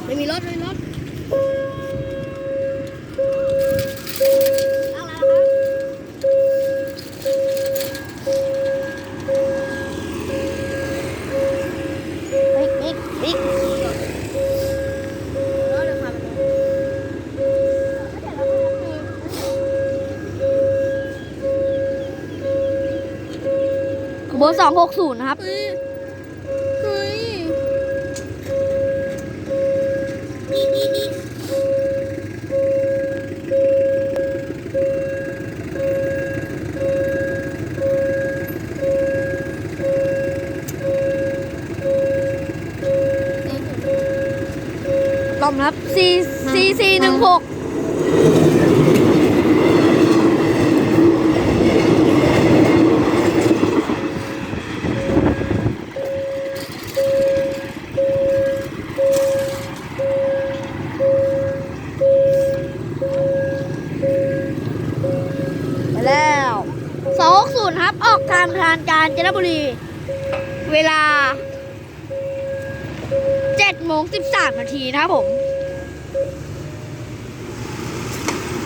ไม่มีรถตั้งแล้วนะครับบิ๊กแล้วเดี๋ยวพาไปดูขบวน260นะครับเฮ้ยกล่อมครับ4416ไปแล้ว260ครับออกทางกาญจนบุรี เวลา7:13 นาทีนะครับผม